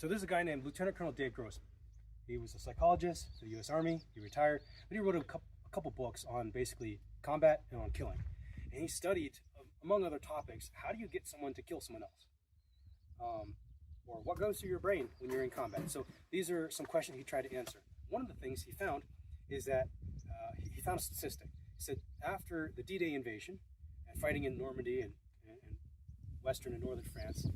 So there's a guy named Lieutenant Colonel Dave Grossman. He was a psychologist, so the U.S. Army. He retired, but he wrote a couple books on basically combat and on killing. And he studied, among other topics, how do you get someone to kill someone else? Or what goes through your brain when you're in combat? So these are some questions he tried to answer. One of the things he found is that he found a statistic. He said after the D-Day invasion and fighting in Normandy and Western and Northern France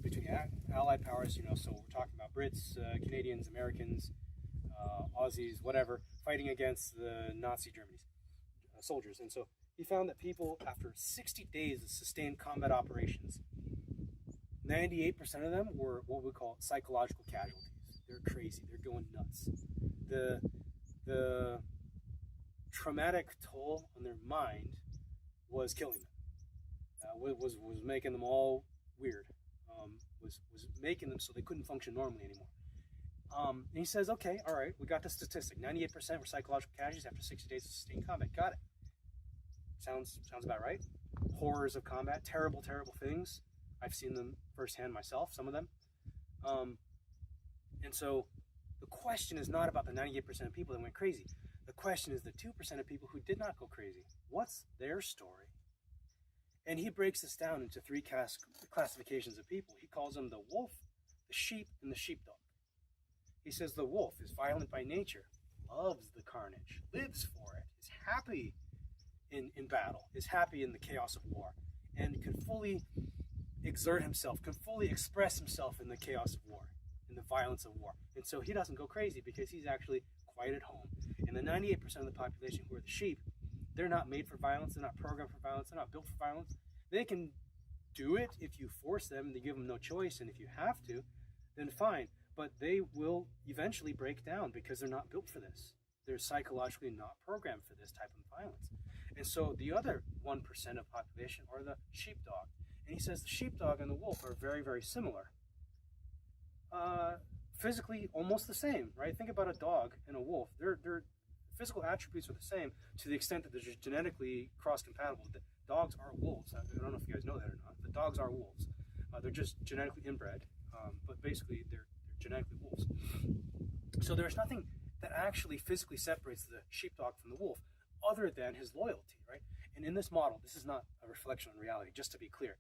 between Allied powers, so we're talking about Brits, Canadians, Americans, Aussies, whatever, fighting against the Nazi Germany's soldiers. And so he found that people, after 60 days of sustained combat operations, 98% of them were what we call psychological casualties. They're crazy. They're going nuts. The traumatic toll on their mind was killing them. Was making them all weird. Was making them so they couldn't function normally anymore. And he says, okay, all right, we got the statistic. 98% were psychological casualties after 60 days of sustained combat. Got it. Sounds about right. Horrors of combat, terrible, terrible things. I've seen them firsthand myself, some of them. And so the question is not about the 98% of people that went crazy. The question is the 2% of people who did not go crazy. What's their story? And he breaks this down into three classifications of people. He calls them the wolf, the sheep, and the sheepdog. He says the wolf is violent by nature, loves the carnage, lives for it, is happy in battle, is happy in the chaos of war, and can fully exert himself, can fully express himself in the chaos of war, in the violence of war. And so he doesn't go crazy because he's actually quite at home. And the 98% of the population who are the sheep, they're not made for violence, they're not programmed for violence, they're not built for violence. They can do it if you force them, they give them no choice, and if you have to, then fine. But they will eventually break down because they're not built for this. They're psychologically not programmed for this type of violence. And so the other 1% of population are the sheepdog. And he says the sheepdog and the wolf are very, very similar. Physically almost the same, right? Think about a dog and a wolf. Their physical attributes are the same to the extent that they're just genetically cross-compatible. The dogs are wolves. I don't know if you guys know that or not. The dogs are wolves. They're just genetically inbred, but basically they're genetically wolves. So there's nothing that actually physically separates the sheepdog from the wolf other than his loyalty, right? And in this model, this is not a reflection on reality, just to be clear.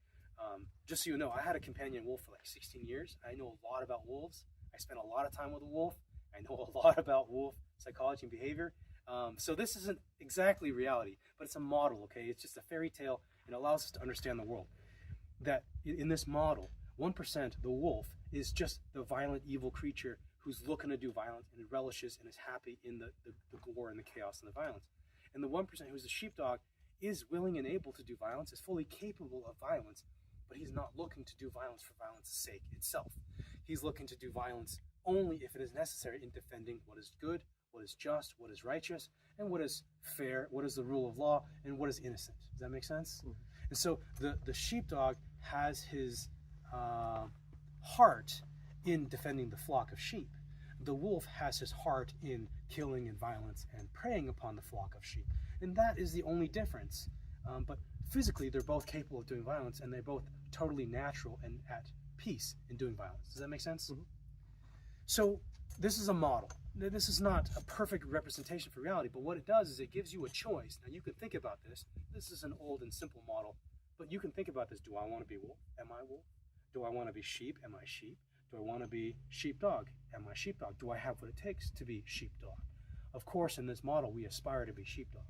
Just so you know, I had a companion wolf for like 16 years. I know a lot about wolves. I spent a lot of time with a wolf. I know a lot about wolf psychology and behavior. So this isn't exactly reality, but it's a model, okay? It's just a fairy tale and allows us to understand the world. That in this model, 1%, the wolf, is just the violent, evil creature who's looking to do violence and relishes and is happy in the gore and the chaos and the violence. And the 1% who's the sheepdog is willing and able to do violence, is fully capable of violence, but he's not looking to do violence for violence's sake itself. He's looking to do violence only if it is necessary in defending what is good, what is just, what is righteous, and what is fair, what is the rule of law, and what is innocent. Does that make sense? Mm-hmm. And so the sheepdog has his heart in defending the flock of sheep. The wolf has his heart in killing and violence and preying upon the flock of sheep. And that is the only difference. But physically, they're both capable of doing violence, and they're both totally natural and at peace in doing violence. Does that make sense? Mm-hmm. So this is a model. This is not a perfect representation for reality, but what it does is it gives you a choice. Now you can think about this. This is an old and simple model, but you can think about this. Do I want to be wolf? Am I wolf? Do I want to be sheep? Am I sheep? Do I want to be sheepdog? Am I sheepdog? Do I have what it takes to be sheepdog? Of course, in this model, we aspire to be sheepdog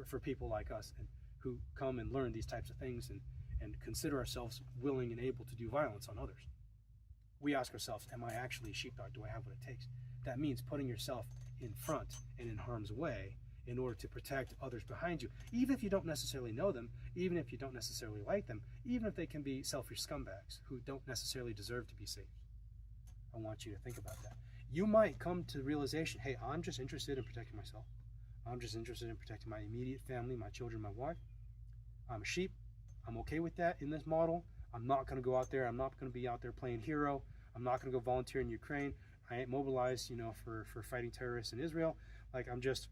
for people like us and who come and learn these types of things and consider ourselves willing and able to do violence on others. We ask ourselves, am I actually sheepdog? Do I have what it takes? That means putting yourself in front and in harm's way in order to protect others behind you, even if you don't necessarily know them, even if you don't necessarily like them, even if they can be selfish scumbags who don't necessarily deserve to be saved. I want you to think about that. You might come to the realization, hey, I'm just interested in protecting myself. I'm just interested in protecting my immediate family, my children, my wife. I'm a sheep. I'm okay with that in this model. I'm not going to go out there. I'm not going to be out there playing hero. I'm not going to go volunteer in Ukraine. I ain't mobilized, for fighting terrorists in Israel. Like, I'm just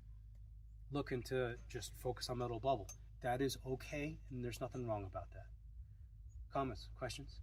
looking to just focus on my little bubble. That is okay, and there's nothing wrong about that. Comments, questions?